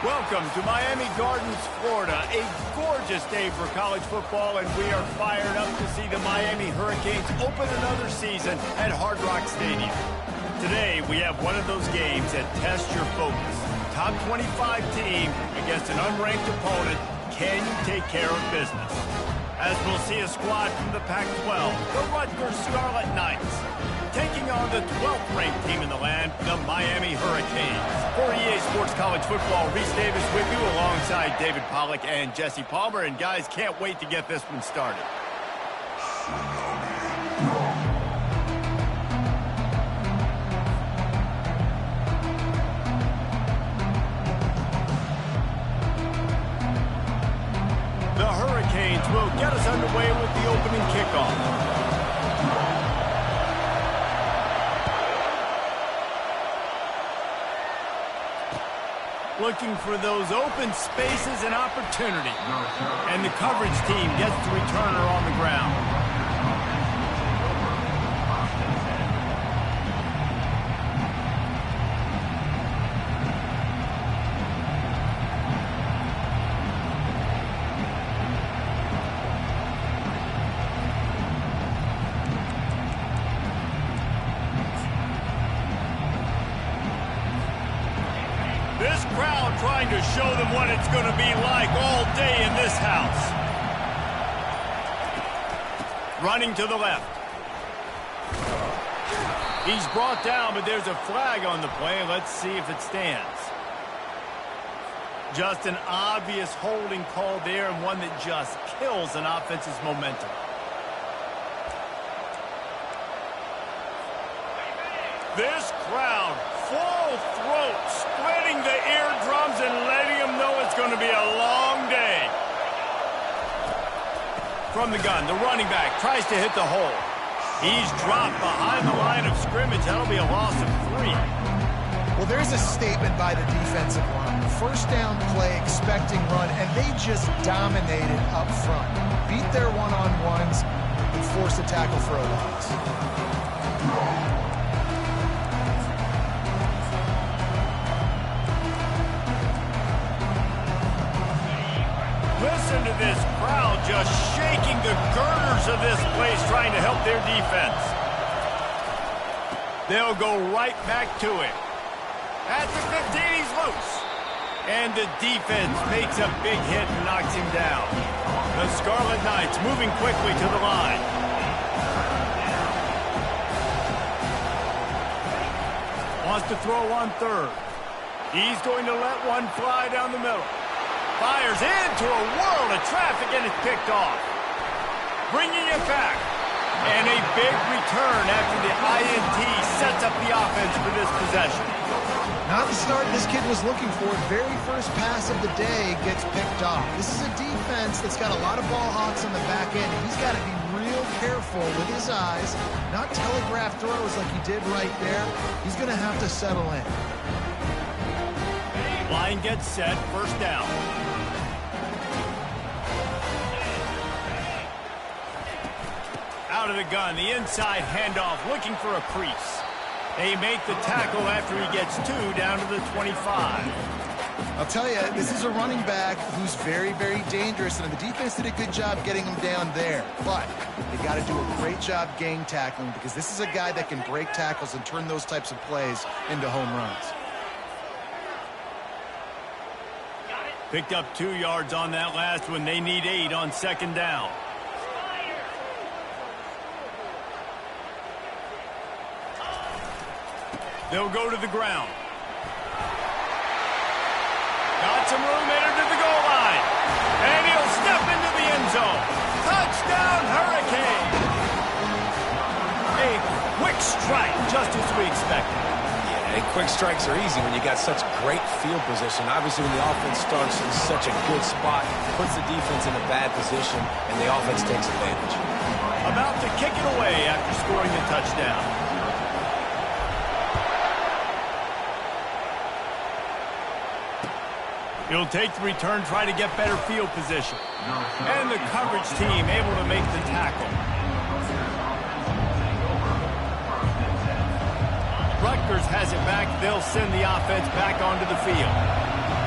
Welcome to Miami Gardens, Florida. A gorgeous day for college football, and we are fired up to see the Miami Hurricanes open another season at Hard Rock Stadium. Today, we have one of those games that tests your focus. Top 25 team against an unranked opponent. Can you take care of business? As we'll see a squad from the Pac-12, the Rutgers Scarlet Knights, taking on the 12th-ranked team in the land, the Miami Hurricanes. For EA Sports College Football, Reese Davis with you alongside David Pollack and Jesse Palmer. And guys, can't wait to get this one started. The Hurricanes will get us underway with the opening kickoff. Looking for those open spaces and opportunity. And the coverage team gets the returner on the ground. This crowd trying to show them what it's going to be like all day in this house. Running to the left. He's brought down, but there's a flag on the play. Let's see if it stands. Just an obvious holding call there, and one that just kills an offense's momentum. This crowd, full throat, splitting the eardrums and letting them know it's going to be a long day. From the gun, the running back tries to hit the hole. He's dropped behind the line of scrimmage. That'll be a loss of 3. Well, there's a statement by the defensive line. First down play, expecting run, and they just dominated up front. Beat their one-on-ones and forced a tackle for a loss. Listen to this crowd just shaking the girders of this place, trying to help their defense. They'll go right back to it. At the 15, he's loose. And the defense makes a big hit and knocks him down. The Scarlet Knights moving quickly to the line. Wants to throw on third. He's going to let one fly down the middle. Fires into a world of traffic, and it's picked off. Bringing it back. And a big return after the INT sets up the offense for this possession. Not the start this kid was looking for. Very first pass of the day gets picked off. This is a defense that's got a lot of ball hawks on the back end, and he's got to be real careful with his eyes, not telegraph throws like he did right there. He's going to have to settle in. Line gets set, first down. Out of the gun, the inside handoff, looking for a crease. They make the tackle after he gets 2 down to the 25. I'll tell you, this is a running back who's very, very dangerous, and the defense did a good job getting him down there. But they got to do a great job gang tackling, because this is a guy that can break tackles and turn those types of plays into home runs. Picked up 2 yards on that last one. They need 8 on second down. They'll go to the ground. Got some room, entered to the goal line. And he'll step into the end zone. Touchdown, Hurricane! A quick strike, just as we expected. Yeah, quick strikes are easy when you got such great field position. Obviously, when the offense starts in such a good spot, puts the defense in a bad position, and the offense takes advantage. About to kick it away after scoring a touchdown. He'll take the return, try to get better field position. And the coverage team able to make the tackle. Rutgers has it back. They'll send the offense back onto the field.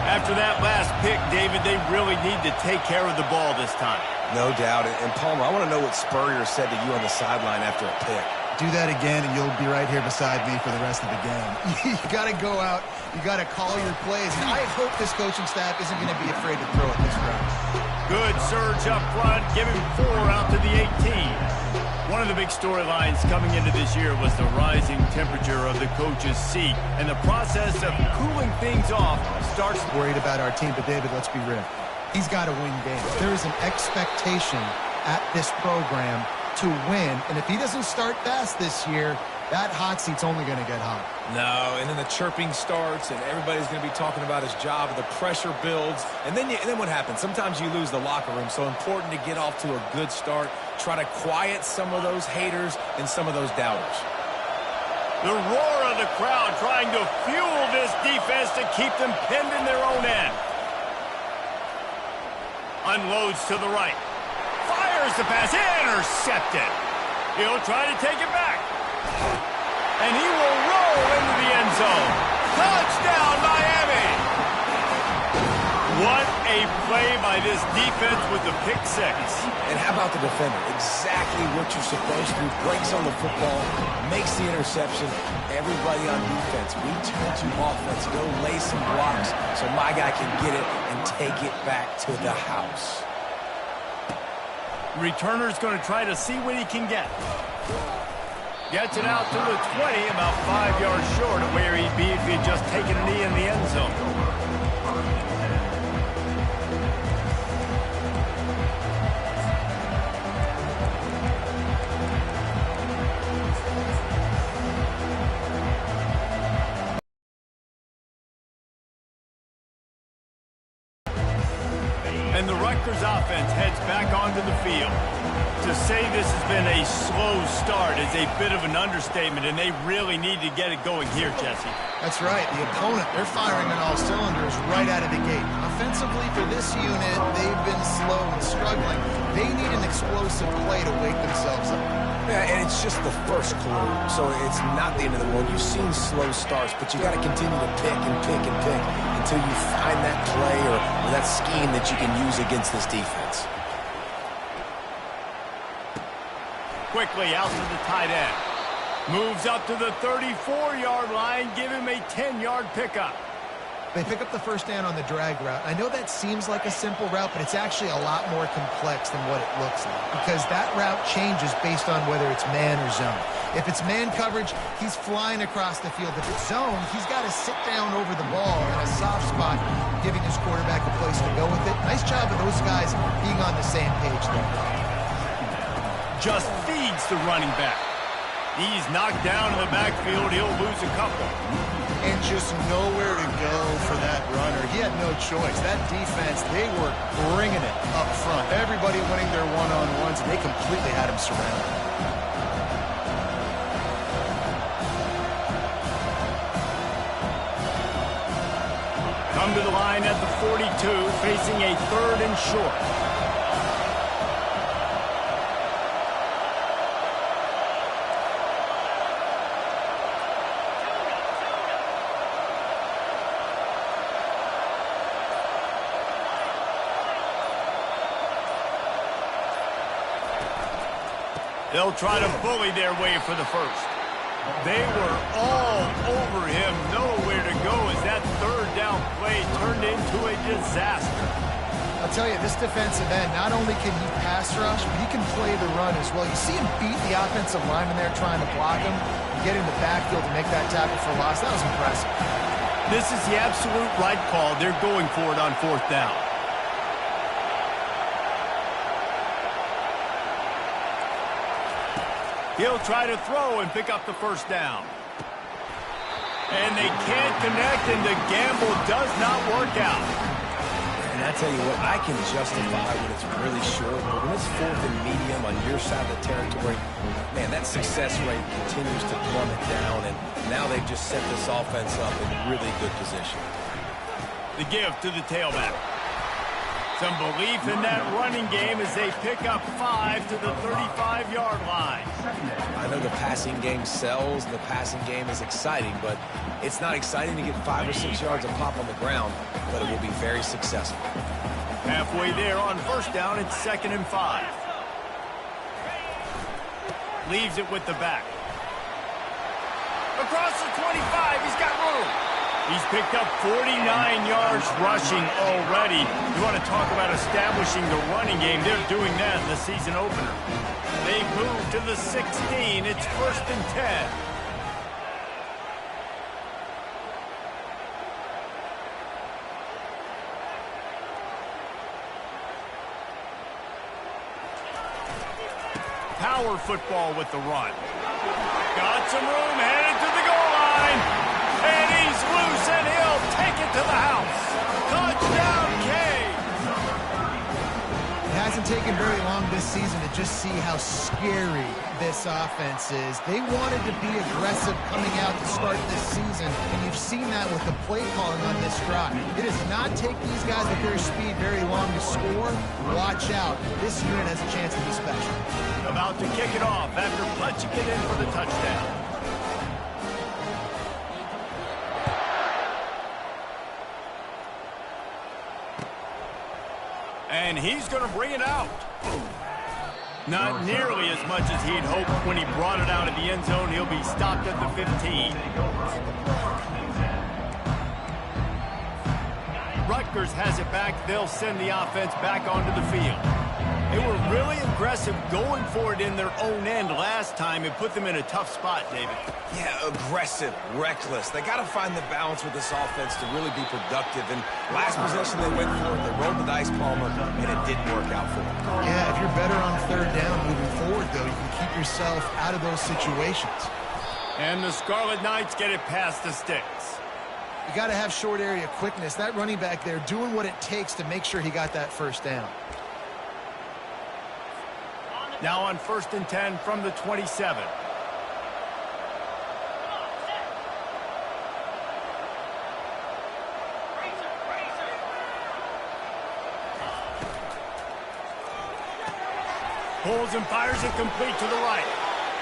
After that last pick, David, they really need to take care of the ball this time. No doubt. And Palmer, I want to know what Spurrier said to you on the sideline after a pick. Do that again, and you'll be right here beside me for the rest of the game. You got to go out. You got to call your plays. And I hope this coaching staff isn't going to be afraid to throw it this route. Good surge up front. Give him 4 out to the 18. One of the big storylines coming into this year was the rising temperature of the coach's seat. And the process of cooling things off starts. Worried about our team, but David, let's be real. He's got to win games. There is an expectation at this program to win, and if he doesn't start fast this year, that hot seat's only going to get hot. No, and then the chirping starts, and everybody's going to be talking about his job, and the pressure builds, and then what happens? Sometimes you lose the locker room, so important to get off to a good start, try to quiet some of those haters and some of those doubters. The roar of the crowd trying to fuel this defense to keep them pinned in their own end. Unloads to the right. Fires the pass, intercepted. He'll try to take it back. And he will roll into the end zone. Touchdown, Miami! What a play by this defense with the pick six. And how about the defender? Exactly what you're supposed to do. Breaks on the football, makes the interception. Everybody on defense, we turn to offense. Go lay some blocks so my guy can get it and take it back to the house. Returner's going to try to see what he can get. Gets it out to the 20, about 5 yards short of where he'd be if he had just taken a knee in the end zone. And the Rutgers offense heads back onto the field. To say this has been a slow start is a bit of an understatement, and they really need to get it going here, Jesse. That's right. The opponent, they're firing on all cylinders right out of the gate. Offensively for this unit, they've been slow and struggling. They need an explosive play to wake themselves up. Yeah, and it's just the first quarter, so it's not the end of the world. You've seen slow starts, but you got to continue to pick and pick and pick until you find that play or that scheme that you can use against this defense. Quickly out to the tight end. Moves up to the 34-yard line. Give him a 10-yard pickup. They pick up the first down on the drag route. I know that seems like a simple route, but it's actually a lot more complex than what it looks like because that route changes based on whether it's man or zone. If it's man coverage, he's flying across the field. If it's zone, he's got to sit down over the ball in a soft spot, giving his quarterback a place to go with it. Nice job of those guys being on the same page there. Just feeds the running back. He's knocked down in the backfield. He'll lose a couple. And just nowhere to go for that runner. He had no choice. That defense, they were bringing it up front. Everybody winning their one-on-ones, and they completely had him surrounded. Come to the line at the 42, facing a 3rd and short. They'll try to bully their way for the first. They were all over him. Nowhere to go as that 3rd down play turned into a disaster. I'll tell you, this defensive end, not only can he pass rush, but he can play the run as well. You see him beat the offensive lineman there trying to block him and get in the backfield to make that tackle for loss. That was impressive. This is the absolute right call. They're going for it on 4th down. He'll try to throw and pick up the first down. And they can't connect, and the gamble does not work out. And I tell you what, I can justify when it's really short, but when it's 4th and medium on your side of the territory, man, that success rate continues to plummet down, and now they've just set this offense up in really good position. The give to the tailback. Some belief in that running game as they pick up 5 to the 35-yard line. I know the passing game sells and the passing game is exciting, but it's not exciting to get 5 or 6 yards of pop on the ground, but it will be very successful. Halfway there on first down, it's 2nd and 5. Leaves it with the back. Across the 25, he's got room. He's picked up 49 yards rushing already. You want to talk about establishing the running game. They're doing that in the season opener. They move to the 16. It's 1st and 10. Power football with the run. Got some room, headed to the goal line. And he's loose, and he'll take it to the house. Touchdown, Cade. It hasn't taken very long this season to just see how scary this offense is. They wanted to be aggressive coming out to start this season, and you've seen that with the play calling on this drive. It does not take these guys with their speed very long to score. Watch out. This unit has a chance to be special. About to kick it off after punching it in for the touchdown. And he's going to bring it out. Not nearly as much as he'd hoped when he brought it out of the end zone. He'll be stopped at the 15. Rutgers has it back. They'll send the offense back onto the field. They were really aggressive going for it in their own end last time. It put them in a tough spot, David. Yeah, aggressive, reckless. They got to find the balance with this offense to really be productive. And last possession they went for it, they rolled the dice, Palmer, and it didn't work out for them. Yeah, if you're better on 3rd down moving forward, though, you can keep yourself out of those situations. And the Scarlet Knights get it past the sticks. You got to have short area quickness. That running back there doing what it takes to make sure he got that 1st down. Now on 1st and 10 from the 27. Pulls and fires it complete to the right.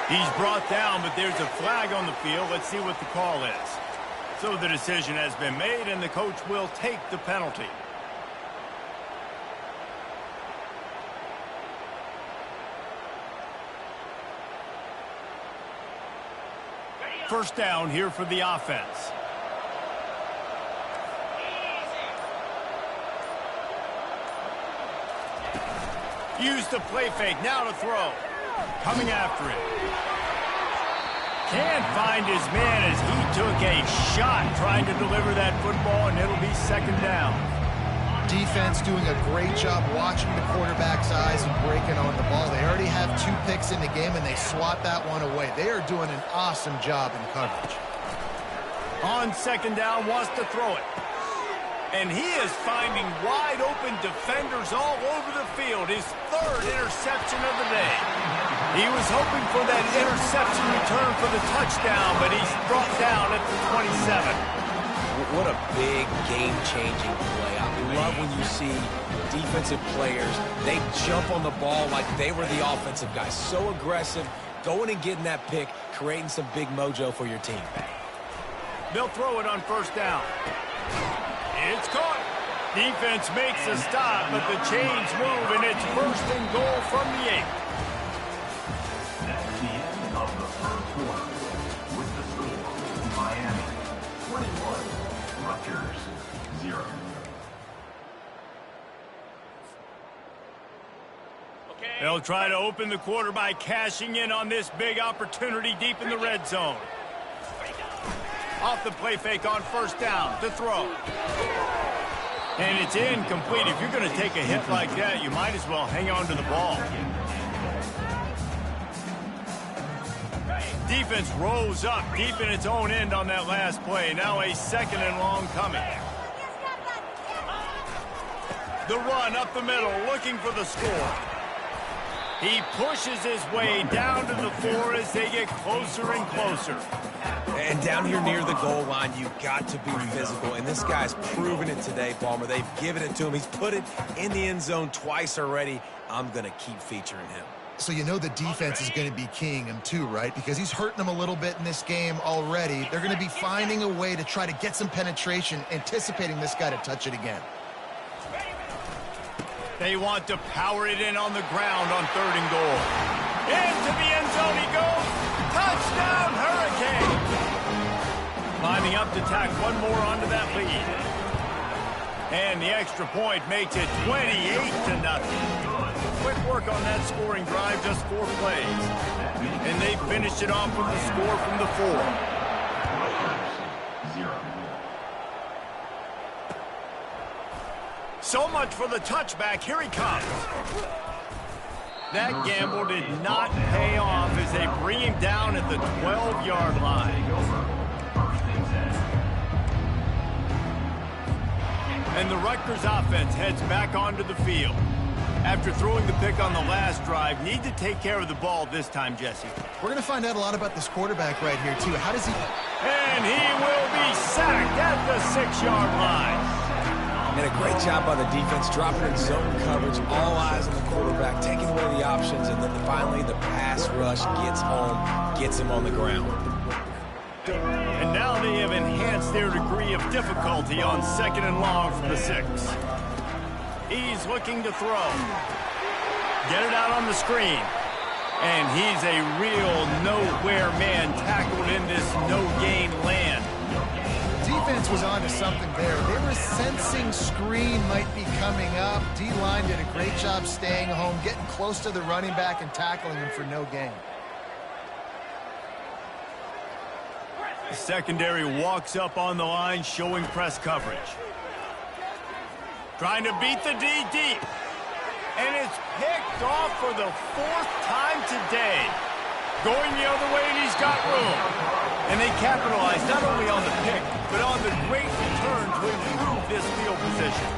He's brought down, but there's a flag on the field. Let's see what the call is. So the decision has been made, and the coach will take the penalty. First down here for the offense. Used the play fake, now to throw. Coming after it. Can't find his man as he took a shot trying to deliver that football, and it'll be 2nd down. Defense doing a great job watching the quarterback's eyes and breaking on the ball. They already have 2 picks in the game, and they swat that one away. They are doing an awesome job in coverage. On 2nd down, wants to throw it. And he is finding wide open defenders all over the field. His 3rd interception of the day. He was hoping for that interception return for the touchdown, but he's brought down at the 27. What a big game-changing play. I love when you see defensive players, they jump on the ball like they were the offensive guys. So aggressive, going and getting that pick, creating some big mojo for your team. They'll throw it on 1st down. It's caught. Defense makes a stop, but the chains move, and it's 1st and goal from the 8. That's the end of the 1st quarter. With the score, Miami 21, Rutgers 0. They'll try to open the quarter by cashing in on this big opportunity deep in the red zone. Off the play fake on 1st down to throw. And it's incomplete. If you're going to take a hit like that, you might as well hang on to the ball. Defense rose up deep in its own end on that last play. Now a 2nd and long coming. The run up the middle, looking for the score. He pushes his way down to the 4 as they get closer and closer. And down here near the goal line, you've got to be physical. And this guy's proven it today, Palmer. They've given it to him. He's put it in the end zone twice already. I'm going to keep featuring him. So you know the defense is going to be keying him too, right? Because he's hurting them a little bit in this game already. They're going to be finding a way to try to get some penetration, anticipating this guy to touch it again. They want to power it in on the ground on 3rd and goal. Into the end zone he goes. Touchdown, Hurricane! Lining up to tack one more onto that lead. And the extra point makes it 28-0. Quick work on that scoring drive, just 4 plays. And they finished it off with the score from the 4. So much for the touchback. Here he comes. That gamble did not pay off as they bring him down at the 12-yard line. And the Rutgers offense heads back onto the field. After throwing the pick on the last drive, need to take care of the ball this time, Jesse. We're going to find out a lot about this quarterback right here, too. How does he... And he will be sacked at the 6-yard line. And a great job by the defense, dropping in zone coverage, all eyes on the quarterback, taking away the options, and then finally the pass rush gets home, gets him on the ground. And now they have enhanced their degree of difficulty on 2nd and long from the 6. He's looking to throw. Get it out on the screen. And he's a real nowhere man tackled in this no-gain land. Defense was on to something there. They were sensing screen might be coming up. D-line did a great job staying home, getting close to the running back and tackling him for no gain. The secondary walks up on the line, showing press coverage. Trying to beat the D deep. And it's picked off for the 4th time today. Going the other way, and he's got room. And they capitalize not only on the pick, but on the great return to improve this field position.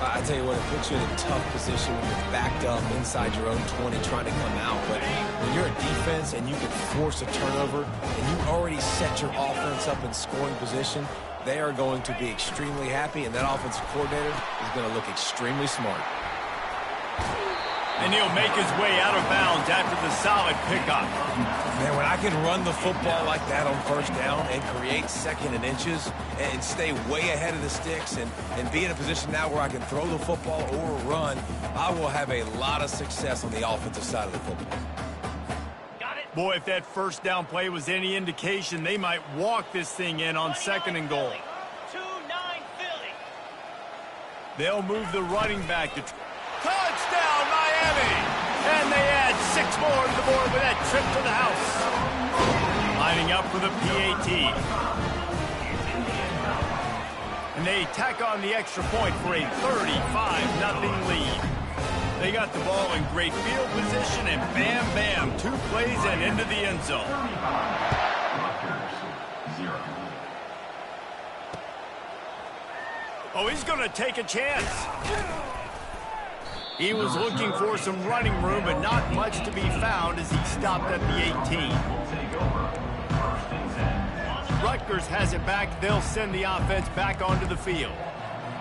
I tell you what, it puts you in a tough position when you're backed up inside your own 20 trying to come out. But when you're a defense and you can force a turnover and you already set your offense up in scoring position, they are going to be extremely happy, and that offensive coordinator is going to look extremely smart. And he'll make his way out of bounds after the solid pickup. Man, when I can run the football like that on 1st down and create 2nd and inches and stay way ahead of the sticks and be in a position now where I can throw the football or run, I will have a lot of success on the offensive side of the football. Boy, if that 1st down play was any indication, they might walk this thing in on 2nd and goal. They'll move the running back to... Touchdown, Miami! And they add 6 more to the board with that trip to the house. Lining up for the PAT. And they tack on the extra point for a 35-0 lead. They got the ball in great field position, and bam, bam, 2 plays and into the end zone. Oh, he's going to take a chance. He was looking for some running room, but not much to be found as he stopped at the 18. Rutgers has it back. They'll send the offense back onto the field.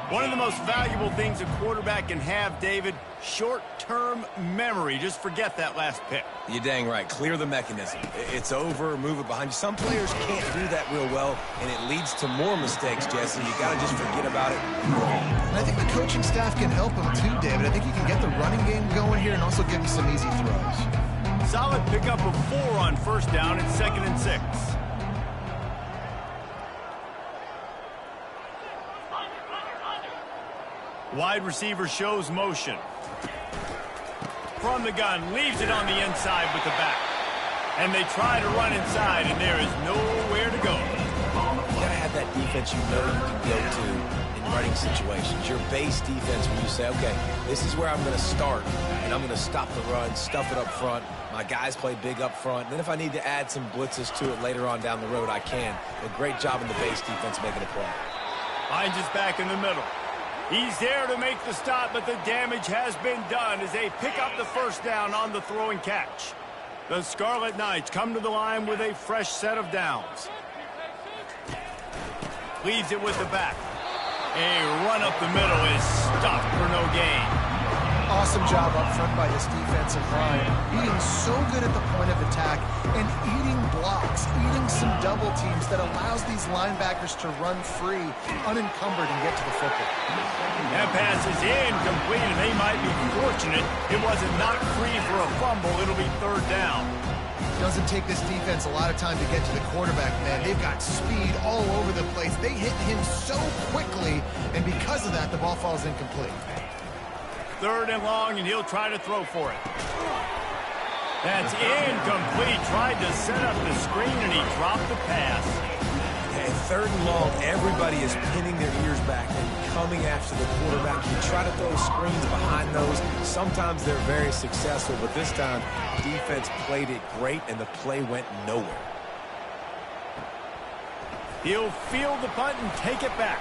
One of the most valuable things a quarterback can have, David, short-term memory. Just forget that last pick. You're dang right. Clear the mechanism. It's over, move it behind you. Some players can't do that real well, and it leads to more mistakes, Jesse. You got to just forget about it. And I think the coaching staff can help him too, David. I think he can get the running game going here and also give him some easy throws. Solid pickup of 4 on 1st down and 2nd and 6. Wide receiver shows motion. From the gun, leaves it on the inside with the back. And they try to run inside, and there is nowhere to go. You got to have that defense you know you can go to in running situations. Your base defense where you say, okay, this is where I'm going to start, and I'm going to stop the run, stuff it up front. My guys play big up front. And then if I need to add some blitzes to it later on down the road, I can. A great job in the base defense making a play. Hines is back in the middle. He's there to make the stop, but the damage has been done as they pick up the 1st down on the throw and catch. The Scarlet Knights come to the line with a fresh set of downs. Leaves it with the back. A run up the middle is stopped for no gain. Awesome job up front by this defensive line. Being so good at the point of attack and eating blocks, eating some double teams that allows these linebackers to run free, unencumbered, and get to the football. That pass is incomplete, and they might be fortunate it wasn't knocked free for a fumble. It'll be third down. Doesn't take this defense a lot of time to get to the quarterback, man. They've got speed all over the place. They hit him so quickly, and because of that, the ball falls incomplete. Third and long, and he'll try to throw for it. That's incomplete. Tried to set up the screen, and he dropped the pass. Okay, third and long, everybody is pinning their ears back and coming after the quarterback. You try to throw screens behind those. Sometimes they're very successful, but this time, defense played it great, and the play went nowhere. He'll field the punt and take it back.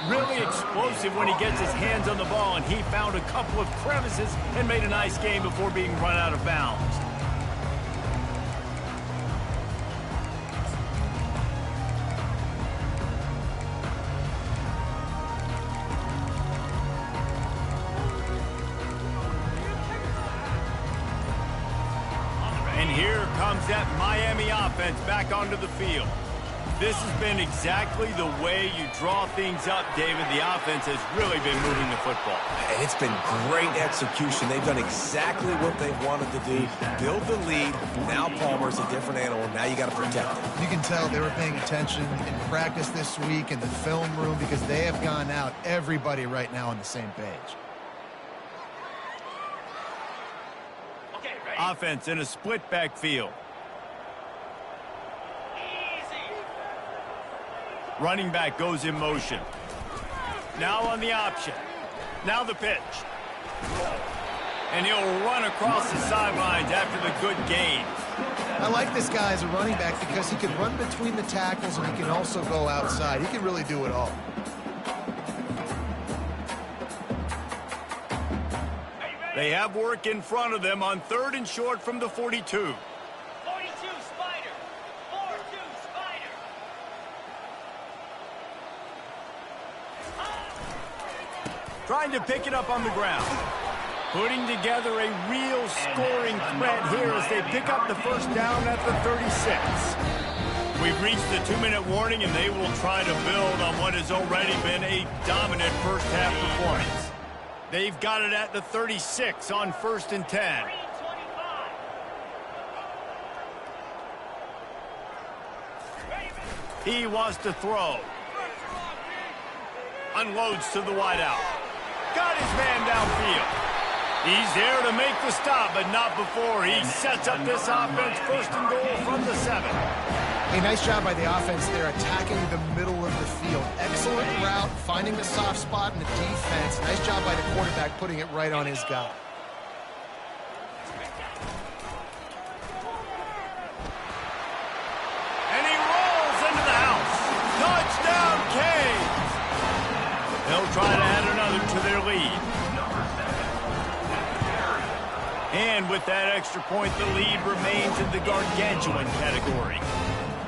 Really explosive when he gets his hands on the ball, and he found a couple of crevices and made a nice game before being run out of bounds. And here comes that Miami offense back onto the field. This has been exactly the way you draw things up, David. The offense has really been moving the football. And it's been great execution. They've done exactly what they wanted to do. Build the lead. Now Palmer's a different animal. Now you got to protect him. You can tell they were paying attention in practice this week in the film room because they have gone out, everybody right now on the same page. Offense in a split backfield. Running back goes in motion. Now on the option. Now the pitch. And he'll run across the sidelines after the good gain. I like this guy as a running back because he can run between the tackles and he can also go outside. He can really do it all. They have work in front of them on third and short from the 42. Trying to pick it up on the ground. Putting together a real scoring threat here as they pick up the first down at the 36. We've reached the 2-minute warning, and they will try to build on what has already been a dominant first-half performance. They've got it at the 36 on 1st and 10. He wants to throw. Unloads to the wideout. Got his man downfield. He's there to make the stop, but not before he sets up this offense 1st and goal from the 7. A nice job by the offense there attacking the middle of the field. Excellent route, finding the soft spot in the defense. Nice job by the quarterback putting it right on his guy. And he rolls into the house. Touchdown, Canes. They'll try to add another to their lead. And with that extra point, the lead remains in the gargantuan category.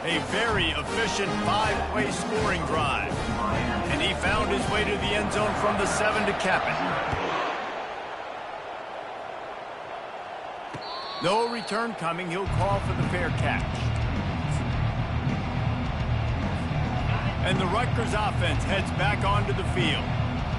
A very efficient 5-play scoring drive. And he found his way to the end zone from the 7 to cap it. No return coming. He'll call for the fair catch. And the Rutgers offense heads back onto the field.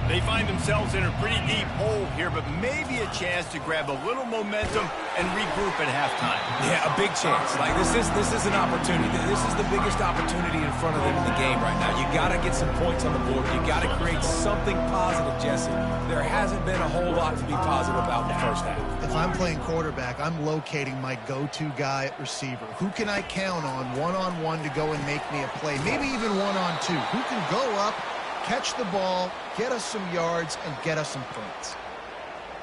They find themselves in a pretty deep hole here, but maybe a chance to grab a little momentum and regroup at halftime. Yeah, a big chance. Like this is an opportunity. This is the biggest opportunity in front of them in the game right now. You got to get some points on the board. You got to create something positive, Jesse. There hasn't been a whole lot to be positive about in the first half. If I'm playing quarterback, I'm locating my go-to guy at receiver. Who can I count on one-on-one to go and make me a play? Maybe even one-on-two. Who can go up, catch the ball, get us some yards, and get us some points.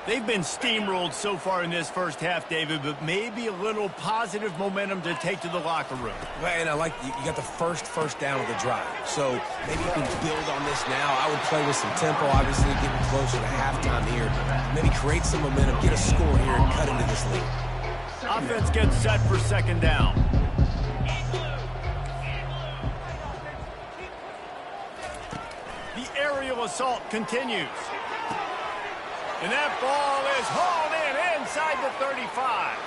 They've been steamrolled so far in this first half, David, but maybe a little positive momentum to take to the locker room. And I like you got the first down of the drive. So maybe you can build on this now. I would play with some tempo, obviously getting closer to halftime here. Maybe create some momentum, get a score here, and cut into this lead. Offense gets set for 2nd down. The aerial assault continues. And that ball is hauled in inside the 35.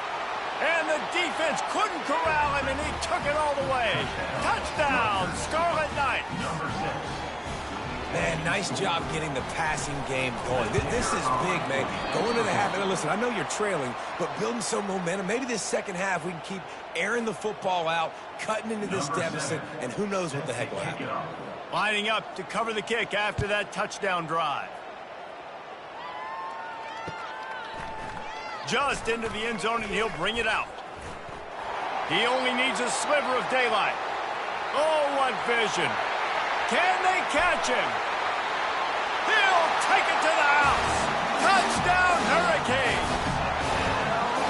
And the defense couldn't corral him, and he took it all the way. Touchdown, Scarlet Knights. Man, nice job getting the passing game going. This is big, man. Going to the half, and listen, I know you're trailing, but building some momentum. Maybe this second half we can keep airing the football out, cutting into this deficit, and who knows what the heck will happen. Lining up to cover the kick after that touchdown drive. Just into the end zone, and he'll bring it out. He only needs a sliver of daylight. Oh, what vision. Can they catch him? He'll take it to the house. Touchdown, Hurricane.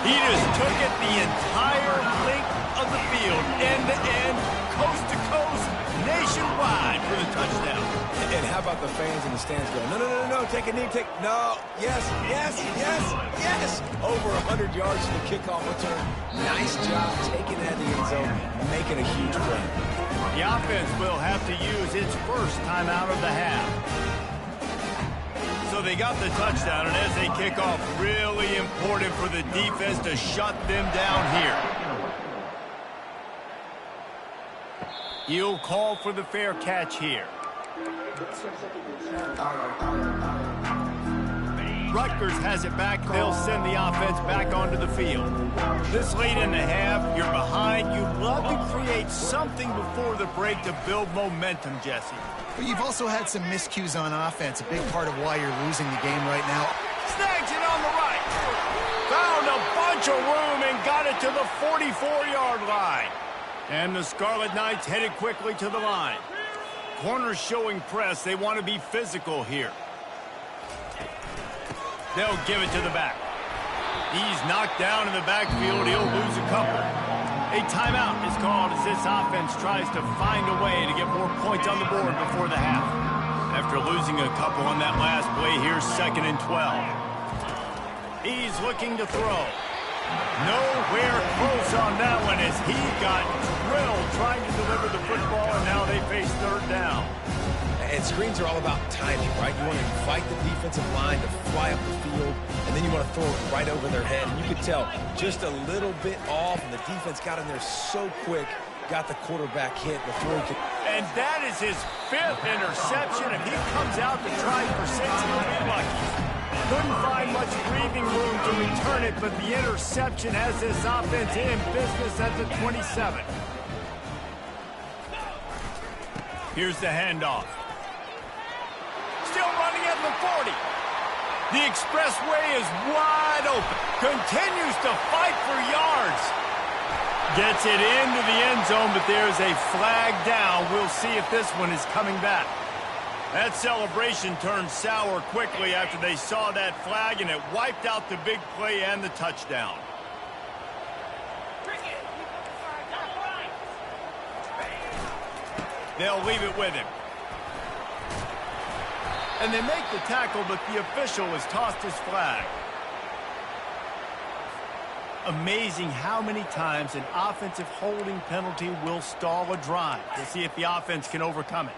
He just took it the entire length of the field, end to end, coast to coast, nationwide for the touchdown. And how about the fans in the stands going, no, take a knee, no, yes. Over 100 yards to the kickoff return. Nice job taking that in the end zone, making a huge play. The offense will have to use its first timeout of the half. So they got the touchdown, and as they kick off, really important for the defense to shut them down here. He'll call for the fair catch here. Rutgers has it back. They'll send the offense back onto the field. This late in the half, you're behind. You'd love to create something before the break to build momentum, Jesse. But you've also had some miscues on offense, a big part of why you're losing the game right now. Snags it on the right. Found a bunch of room and got it to the 44-yard line. And the Scarlet Knights headed quickly to the line. Corners showing press. They want to be physical here. They'll give it to the back. He's knocked down in the backfield. He'll lose a couple. A timeout is called as this offense tries to find a way to get more points on the board before the half. After losing a couple on that last play, here's 2nd and 12. He's looking to throw. Nowhere close on that one as he got drilled trying to deliver the football, and now they face 3rd down. And screens are all about timing, right? You want to invite the defensive line to fly up the field, and then you want to throw it right over their head. And you could tell just a little bit off, and the defense got in there so quick, got the quarterback hit before he could. And that is his 5th interception, and he comes out to try for 6. He'll be lucky. Couldn't find much breathing room to return it, but the interception has this offense in business at the 27. Here's the handoff. Still running at the 40. The expressway is wide open. Continues to fight for yards. Gets it into the end zone, but there's a flag down. We'll see if this one is coming back. That celebration turned sour quickly after they saw that flag, and it wiped out the big play and the touchdown. They'll leave it with him. And they make the tackle, but the official has tossed his flag. Amazing how many times an offensive holding penalty will stall a drive. We'll see if the offense can overcome it.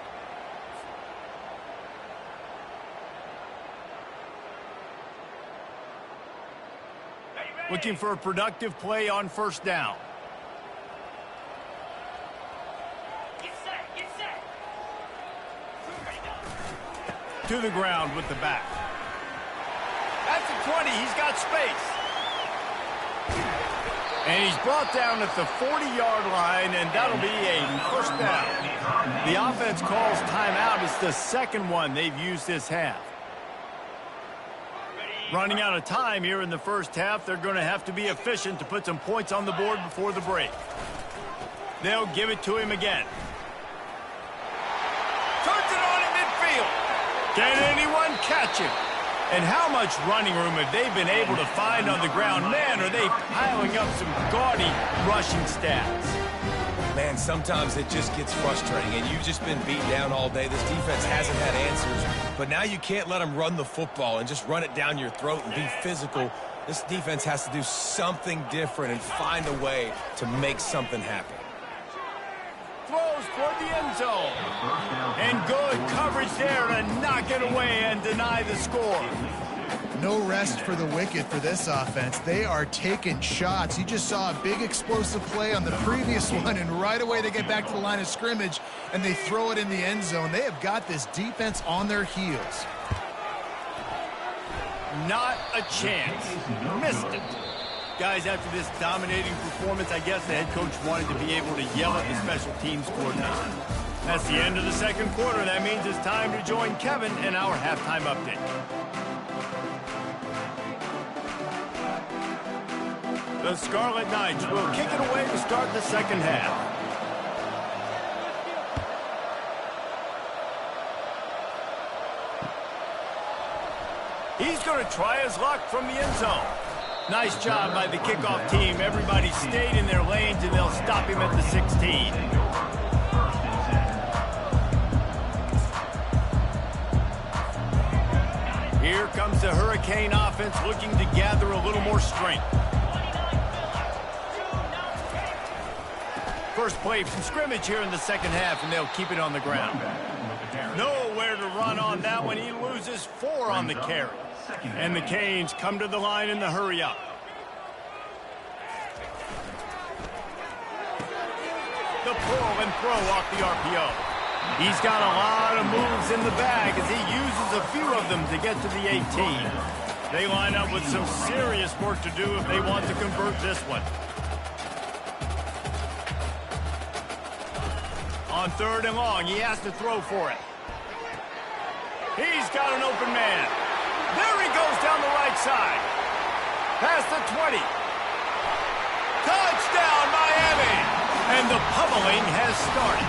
Looking for a productive play on 1st down. To the ground with the back. At the 20, he's got space. And he's brought down at the 40-yard line, and that'll be a 1st down. The offense calls timeout. It's the 2nd one they've used this half. Running out of time here in the 1st half. They're going to have to be efficient to put some points on the board before the break. They'll give it to him again. Turns it on in midfield. Can anyone catch him? And how much running room have they been able to find on the ground? Man, are they piling up some gaudy rushing stats. Man, sometimes it just gets frustrating, and you've just been beat down all day. This defense hasn't had answers, but now you can't let them run the football and just run it down your throat and be physical. This defense has to do something different and find a way to make something happen. Throws toward the end zone. And good coverage. coverage there to knock it away and deny the score. No rest for the wicked for this offense. They are taking shots. You just saw a big explosive play on the previous one, and right away they get back to the line of scrimmage and they throw it in the end zone. They have got this defense on their heels. Not a chance. Missed it. Guys, after this dominating performance, I guess the head coach wanted to be able to yell at the special teams coordinator. That's the end of the second quarter. That means it's time to join Kevin in our halftime update. The Scarlet Knights will kick it away to start the second half. He's going to try his luck from the end zone. Nice job by the kickoff team. Everybody stayed in their lanes, and they'll stop him at the 16. Here comes the Hurricane offense looking to gather a little more strength. First play from scrimmage here in the second half, and they'll keep it on the ground. Nowhere to run on that one. He loses 4 on the carry. And the Canes come to the line in the hurry-up. The pull and throw off the RPO. He's got a lot of moves in the bag as he uses a few of them to get to the 18. They line up with some serious work to do if they want to convert this one. On 3rd and long, he has to throw for it. He's got an open man. There he goes down the right side. Past the 20. Touchdown, Miami! And the pummeling has started.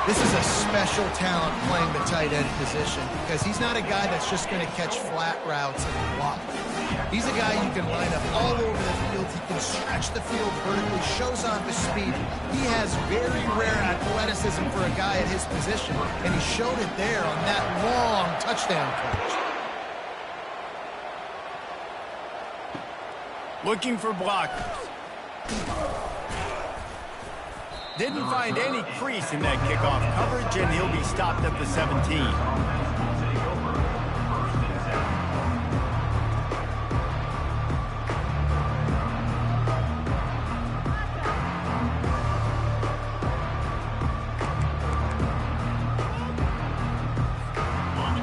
This is a special talent playing the tight end position because he's not a guy that's just going to catch flat routes and block. He's a guy you can line up all over the field. He can stretch the field vertically, shows off his speed. He has very rare athleticism for a guy at his position, and he showed it there on that long touchdown catch. Looking for blockers. Didn't find any crease in that kickoff coverage, and he'll be stopped at the 17.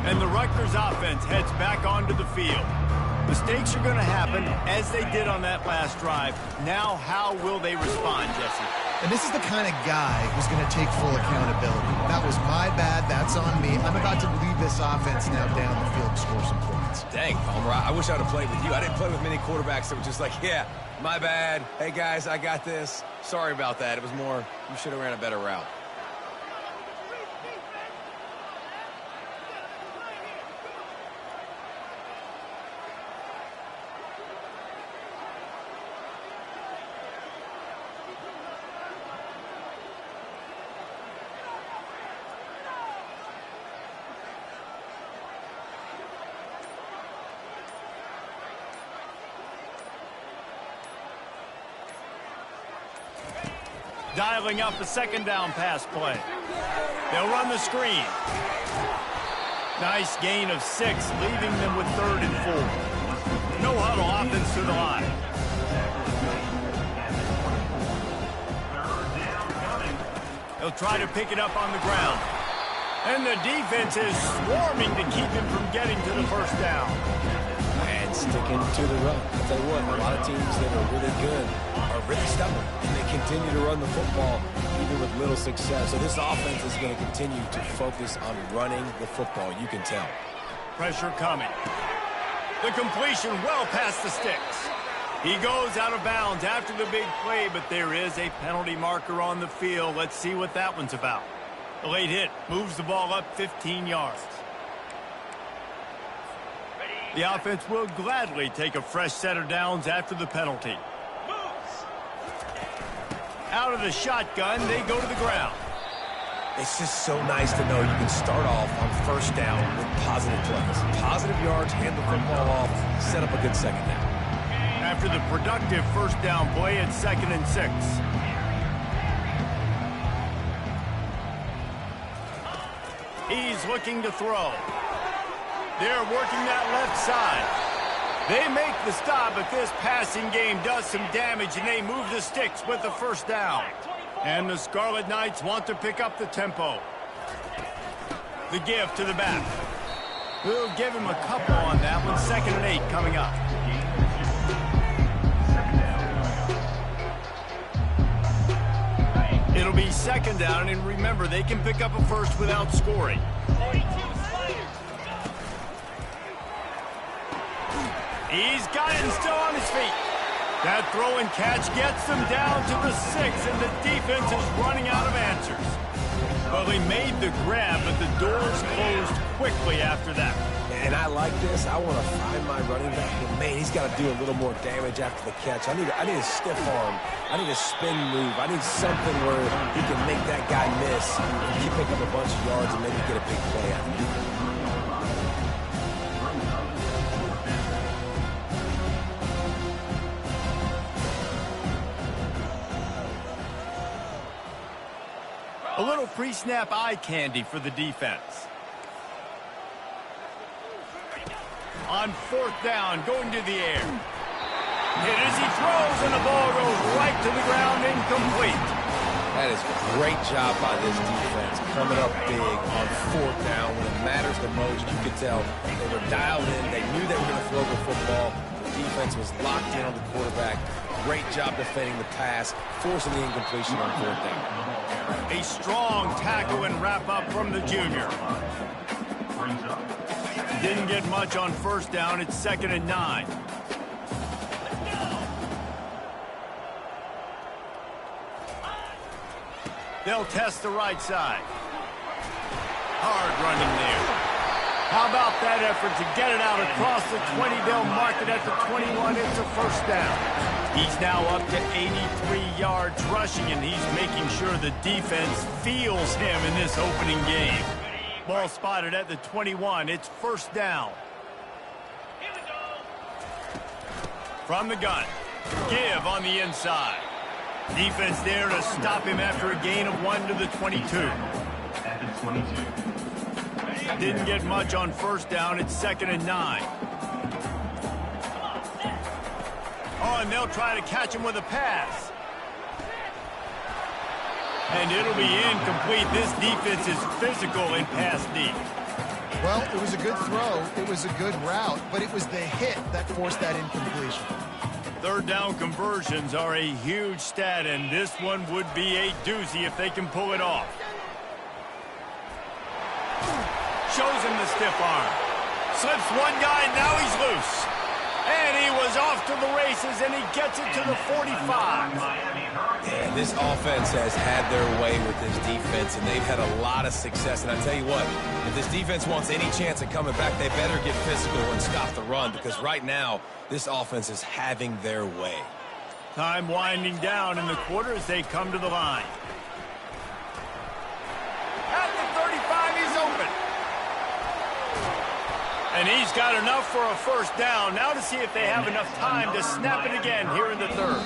And the Rutgers offense heads back onto the field. Mistakes are going to happen, as they did on that last drive. Now, how will they respond, Jesse? And this is the kind of guy who's going to take full accountability. That was my bad. That's on me. I'm about to lead this offense now down the field and score some points. Dang, Palmer, I wish I would have played with you. I didn't play with many quarterbacks that were just like, yeah, my bad. Hey, guys, I got this. Sorry about that. It was more, you should have ran a better route. Dialing up a second down pass play. They'll run the screen. Nice gain of 6, leaving them with 3rd and 4. No huddle offense to the line. They'll try to pick it up on the ground. And the defense is swarming to keep him from getting to the first down. And sticking to the run. I'll tell you what, a lot of teams that are really good are really stubborn, and they continue to run the football even with little success. So this offense is going to continue to focus on running the football. You can tell. Pressure coming. The completion well past the sticks. He goes out of bounds after the big play, but there is a penalty marker on the field. Let's see what that one's about. The late hit moves the ball up 15 yards. The offense will gladly take a fresh set of downs after the penalty. Out of the shotgun, they go to the ground. It's just so nice to know you can start off on first down with positive plays. Positive yards, hand the football off, set up a good second down. After the productive first down play, it's 2nd and 6. He's looking to throw. They're working that left side. They make the stop, but this passing game does some damage, and they move the sticks with the first down. And the Scarlet Knights want to pick up the tempo. The give to the back. We'll give him a couple on that one. 2nd and 8 coming up. It'll be 2nd down, and remember, they can pick up a first without scoring. He's got it and still on his feet. That throw and catch gets them down to the 6, and the defense is running out of answers. Well, he made the grab, but the doors closed quickly after that. And I like this. I want to find my running back, but man, he's got to do a little more damage after the catch. I need a stiff arm. I need a spin move. I need something where he can make that guy miss, and he pick up a bunch of yards and maybe get a big play out of it. A little pre-snap eye candy for the defense. On 4th down, going to the air. Hit as he throws, and the ball goes right to the ground, incomplete. That is a great job by this defense, coming up big on 4th down when it matters the most. You could tell they were dialed in. They knew they were going to throw the football. The defense was locked in on the quarterback. Great job defending the pass, forcing the incompletion on 4th down. A strong tackle and wrap up from the junior. Didn't get much on 1st down. It's 2nd and 9. They'll test the right side. Hard running there. How about that effort to get it out across the 20? They'll mark it at the 21. It's a 1st down. He's now up to 83 yards rushing, and he's making sure the defense feels him in this opening game. Ball spotted at the 21. It's 1st down. From the gun. Give on the inside. Defense there to stop him after a gain of 1 to the 22. At the 22. Didn't get much on 1st down. It's 2nd and 9. Oh, and they'll try to catch him with a pass. And it'll be incomplete. This defense is physical in pass deep. Well, it was a good throw. It was a good route, but it was the hit that forced that incompletion. 3rd down conversions are a huge stat, and this one would be a doozy if they can pull it off. Shows him the stiff arm. Slips one guy, now he's loose. And he was off to the races, and he gets it to the 45. Yeah, this offense has had their way with this defense, and they've had a lot of success. And I tell you what, if this defense wants any chance of coming back, they better get physical and stop the run, because right now, this offense is having their way. Time winding down in the quarter as they come to the line. At the 35, he's open. And he's got enough for a 1st down. Now to see if they have enough time to snap it again here in the 3rd.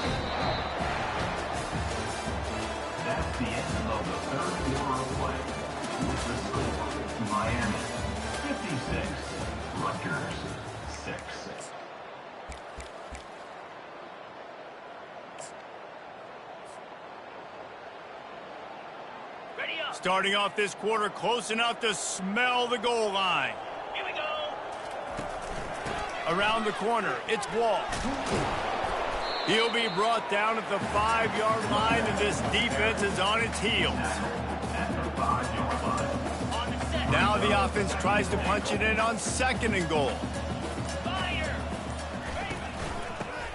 That's the end of the 3rd quarter of play. With the score, Miami 56, Rutgers 6. Starting off this quarter close enough to smell the goal line. Here we go. Around the corner, it's Wall. He'll be brought down at the 5-yard line, and this defense is on its heels. Now the offense tries to punch it in on 2nd and goal.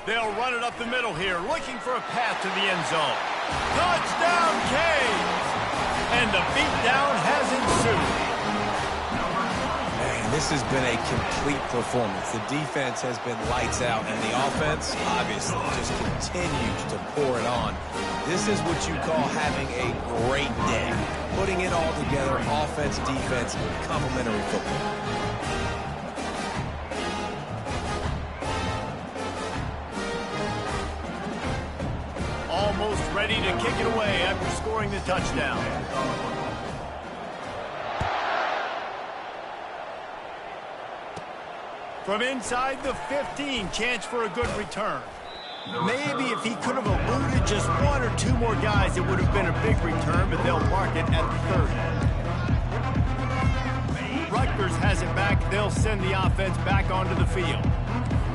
They'll run it up the middle here, looking for a path to the end zone. Touchdown, Canes! And the beatdown has ensued. Man, this has been a complete performance. The defense has been lights out, and the offense, obviously, just continues to pour it on. This is what you call having a great day. Putting it all together, offense, defense, complementary football. Almost ready to kick it away after scoring the touchdown. From inside the 15, chance for a good return. Maybe if he could have eluded just one or two more guys, it would have been a big return, but they'll mark it at the 30. Rutgers has it back. They'll send the offense back onto the field.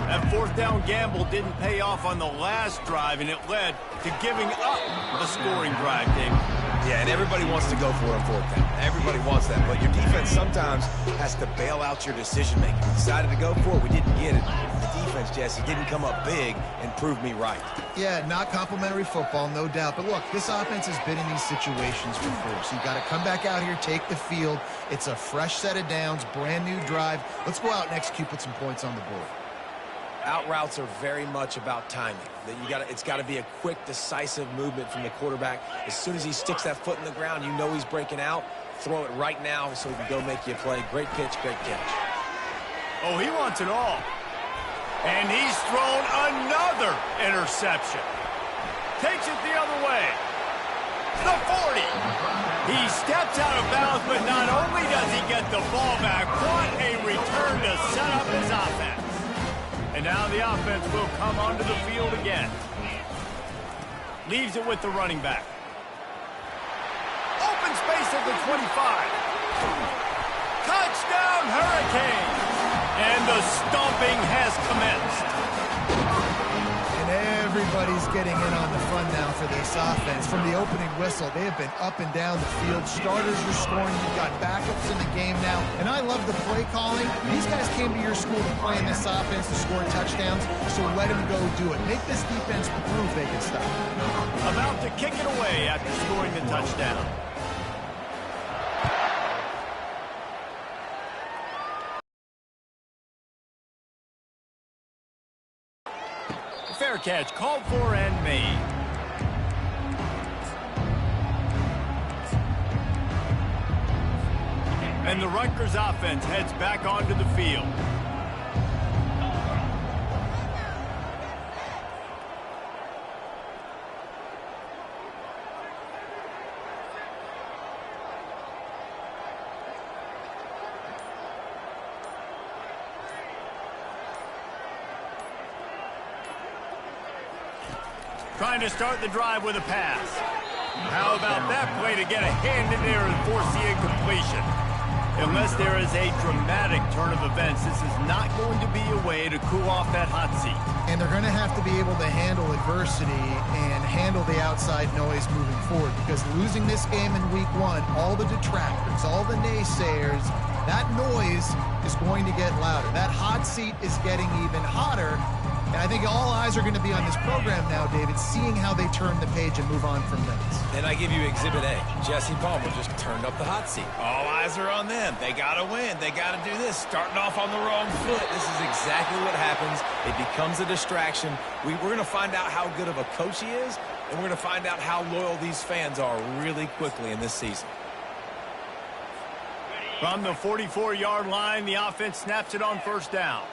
That fourth down gamble didn't pay off on the last drive, and it led to giving up a scoring drive, David. Yeah, and everybody wants to go for it on fourth down. Everybody wants that, but your defense sometimes has to bail out your decision-making. We decided to go for it. We didn't get it. The defense, Jesse, didn't come up big and prove me right. Yeah, not complimentary football, no doubt. But look, this offense has been in these situations before, so you got to come back out here, take the field. It's a fresh set of downs, brand new drive. Let's go out and execute, put some points on the board. Out routes are very much about timing. It's got to be a quick, decisive movement from the quarterback. As soon as he sticks that foot in the ground, you know he's breaking out. Throw it right now so he can go make you a play. Great pitch, great catch. Oh, he wants it all. And he's thrown another interception. Takes it the other way. The 40. He steps out of bounds, but not only does he get the ball back, what a return to set up his offense. And now the offense will come onto the field again. Leaves it with the running back. Open space at the 25. Touchdown, Hurricanes! And the stomping has commenced. And everybody's getting in on the fun now for this offense. From the opening whistle, they have been up and down the field. Starters are scoring. You've got backups in the game now. And I love the play calling. These guys came to your school to play in this offense to score touchdowns, so let them go do it. Make this defense prove they can stop. About to kick it away after scoring the touchdown. Fair catch, called for and made. And the Rutgers offense heads back onto the field. Trying to start the drive with a pass. How about that play to get a hand in there and force the incompletion? Unless there is a dramatic turn of events, this is not going to be a way to cool off that hot seat. And they're going to have to be able to handle adversity and handle the outside noise moving forward, because losing this game in week one, all the detractors, all the naysayers, that noise is going to get louder. That hot seat is getting even hotter. And I think all eyes are going to be on this program now, David, seeing how they turn the page and move on from this. And I give you Exhibit A. Jesse Palmer just turned up the hot seat. All eyes are on them. They got to win. They got to do this. Starting off on the wrong foot. This is exactly what happens. It becomes a distraction. We're going to find out how good of a coach he is, and we're going to find out how loyal these fans are really quickly in this season. From the 44-yard line, the offense snaps it on first down.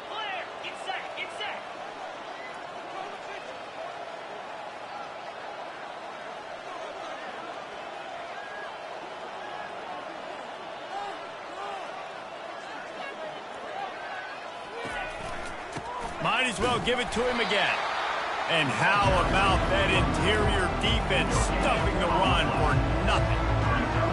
Might as well give it to him again. And how about that interior defense stuffing the run for nothing?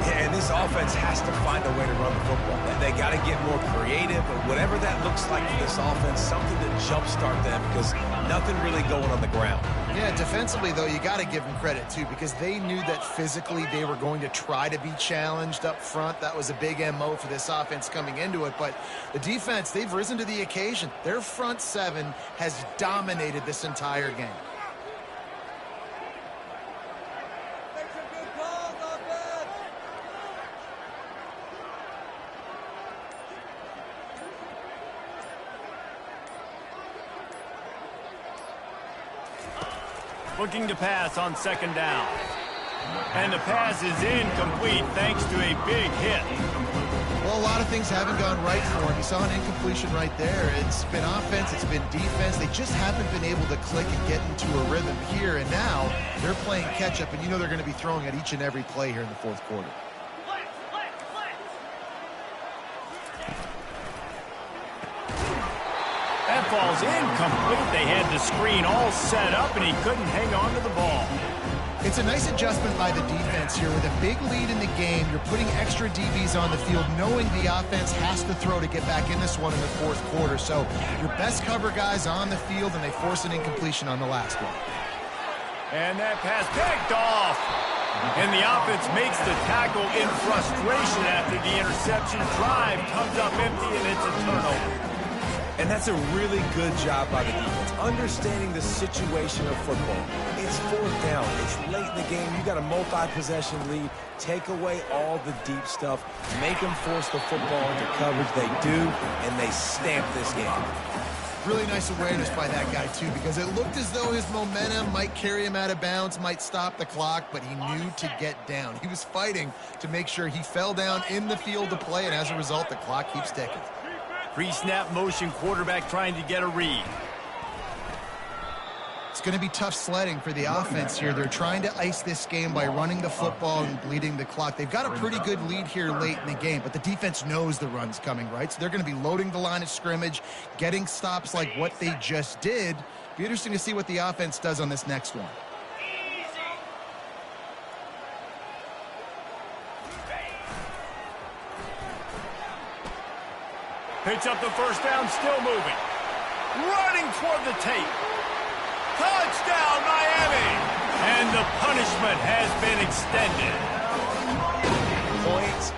Yeah, and this offense has to find a way to run the football. They got to get more creative, but whatever that looks like for this offense, something to jumpstart them, because nothing really going on the ground. Yeah, defensively, though, you got to give them credit, too, because they knew that physically they were going to try to be challenged up front. That was a big MO for this offense coming into it. But the defense, they've risen to the occasion. Their front seven has dominated this entire game. Looking to pass on second down. And the pass is incomplete thanks to a big hit. Well, a lot of things haven't gone right for him. You saw an incompletion right there. It's been offense, it's been defense. They just haven't been able to click and get into a rhythm here. And now they're playing catch-up, and you know they're going to be throwing at each and every play here in the fourth quarter. falls incomplete. They had the screen all set up, and he couldn't hang on to the ball. It's a nice adjustment by the defense here. With a big lead in the game, you're putting extra DBs on the field, knowing the offense has to throw to get back in this one in the fourth quarter. So your best cover guys on the field, and they force an incompletion on the last one. And that pass picked off. And the offense makes the tackle in frustration after the interception. Drive comes up empty, and it's a turnover. And that's a really good job by the defense, understanding the situation of football. It's fourth down. It's late in the game. You got a multi-possession lead. Take away all the deep stuff. Make them force the football into coverage. They do, and they stamp this game. Really nice awareness by that guy, too, because it looked as though his momentum might carry him out of bounds, might stop the clock, but he knew to get down. He was fighting to make sure he fell down in the field to play, and as a result, the clock keeps ticking. Pre-snap motion, quarterback trying to get a read. It's going to be tough sledding for the offense here. They're trying to ice this game by running the football and bleeding the clock. They've got a pretty good lead here late in the game, but the defense knows the run's coming, right? So they're going to be loading the line of scrimmage, getting stops like what they just did. Be interesting to see what the offense does on this next one. Picks up the first down, still moving. Running toward the tape. Touchdown, Miami! And the punishment has been extended. Points,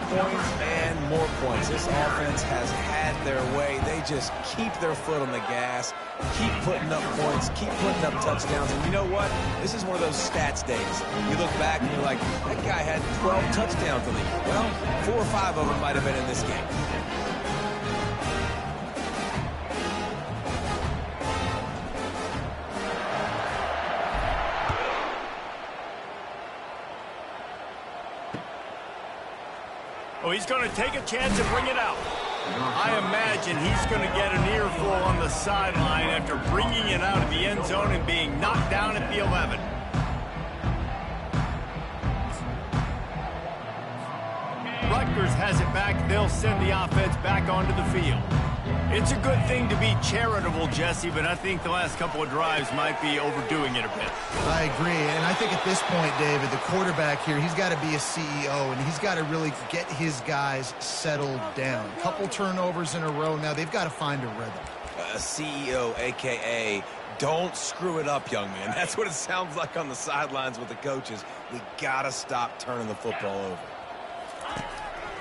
and more points. This offense has had their way. They just keep their foot on the gas, keep putting up points, keep putting up touchdowns. And you know what? This is one of those stats days. You look back and you're like, that guy had 12 touchdowns in the year. Well, 4 or 5 of them might have been in this game. Oh, he's going to take a chance and bring it out. I imagine he's going to get an earful on the sideline after bringing it out of the end zone and being knocked down at the 11. Rutgers has it back. They'll send the offense back onto the field. It's a good thing to be charitable, Jesse, but I think the last couple of drives might be overdoing it a bit. I agree, and I think at this point, David, the quarterback here, he's got to be a CEO, and he's got to really get his guys settled down. A couple turnovers in a row now. They've got to find a rhythm. A CEO, a.k.a. don't screw it up, young man. That's what it sounds like on the sidelines with the coaches. We got to stop turning the football over.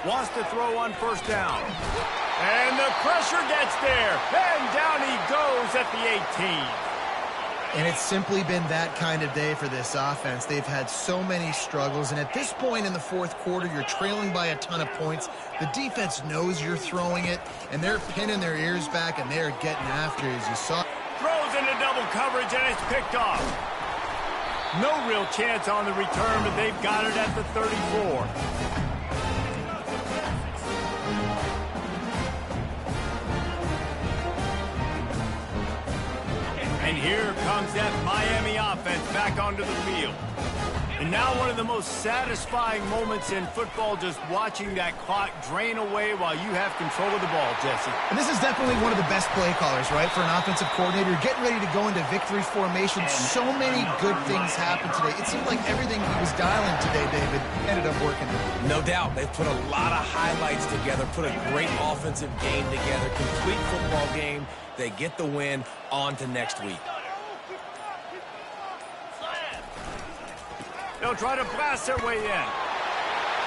Wants to throw on first down. And the pressure gets there. And down he goes at the 18. And it's simply been that kind of day for this offense. They've had so many struggles. And at this point in the fourth quarter, you're trailing by a ton of points. The defense knows you're throwing it, and they're pinning their ears back, and they're getting after it, as you saw. Throws into double coverage, and it's picked off. No real chance on the return, but they've got it at the 34. And here comes that Miami offense back onto the field. And now one of the most satisfying moments in football, just watching that clock drain away while you have control of the ball, Jesse. And this is definitely one of the best play callers, right, for an offensive coordinator. Getting ready to go into victory formation. So many good things happened today. It seemed like everything he was dialing today, David, ended up working. No doubt. They've put a lot of highlights together, put a great offensive game together, complete football game. They get the win. On to next week. They'll try to blast their way in.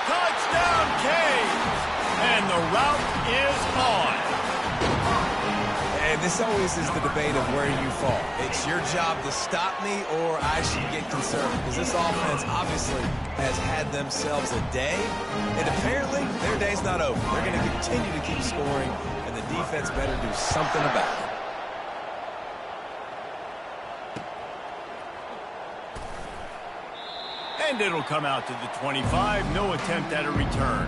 Touchdown, Canes! And the route is on. And this always is the debate of where you fall. It's your job to stop me, or I should get concerned. Because this offense obviously has had themselves a day. And apparently, their day's not over. They're going to continue to keep scoring, and the defense better do something about it. And it'll come out to the 25. No attempt at a return.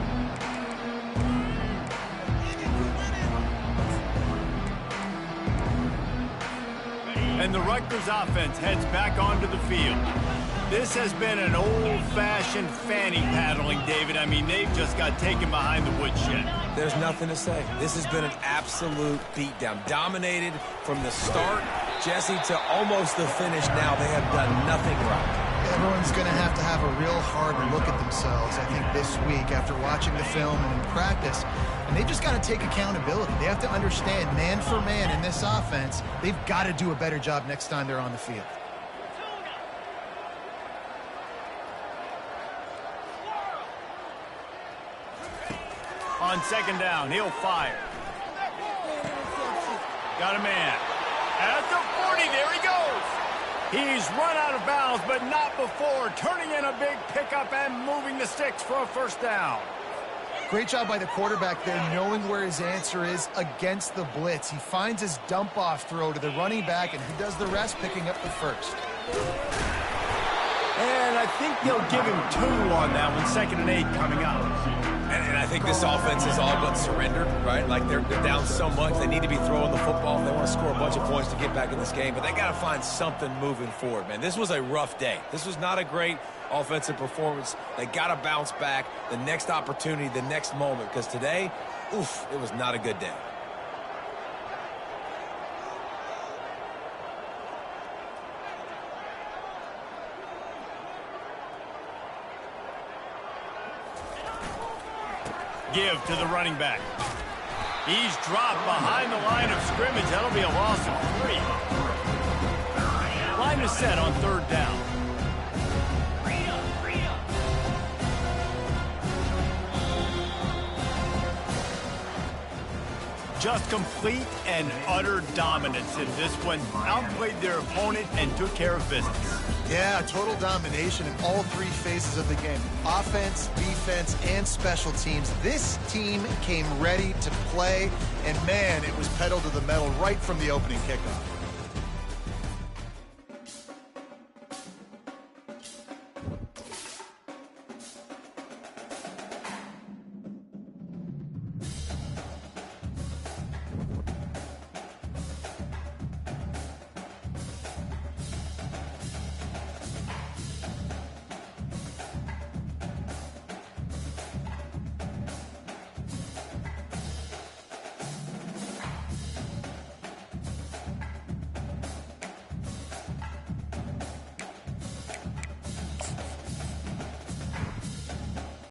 And the Rutgers offense heads back onto the field. This has been an old-fashioned fanny paddling, David. I mean, they've just got taken behind the woodshed. There's nothing to say. This has been an absolute beatdown. Dominated from the start, Jesse, to almost the finish now. They have done nothing right. Everyone's going to have a real hard look at themselves, I think, this week after watching the film and in practice. And they've just got to take accountability. They have to understand, man for man in this offense, they've got to do a better job next time they're on the field. On second down, he'll fire. Got a man. At the 40, there he goes. He's run out of bounds, but not before turning in a big pickup and moving the sticks for a first down. Great job by the quarterback there, knowing where his answer is against the blitz. He finds his dump-off throw to the running back, and he does the rest, picking up the first. And I think they'll give him 2 on that one, 2nd and 8 coming up. And I think this offense is all but surrendered, right? Like they're down so much. They need to be throwing the football if they want to score a bunch of points to get back in this game. But they got to find something moving forward, man. This was a rough day. This was not a great offensive performance. They got to bounce back the next opportunity, the next moment. Because today, oof, it was not a good day. Give to the running back. He's dropped behind the line of scrimmage. That'll be a loss of 3. Line is set on 3rd down. Just complete and utter dominance in this one. Outplayed their opponent and took care of business. Yeah, total domination in all 3 phases of the game. Offense, defense, and special teams. This team came ready to play, and man, it was pedal to the metal right from the opening kickoff.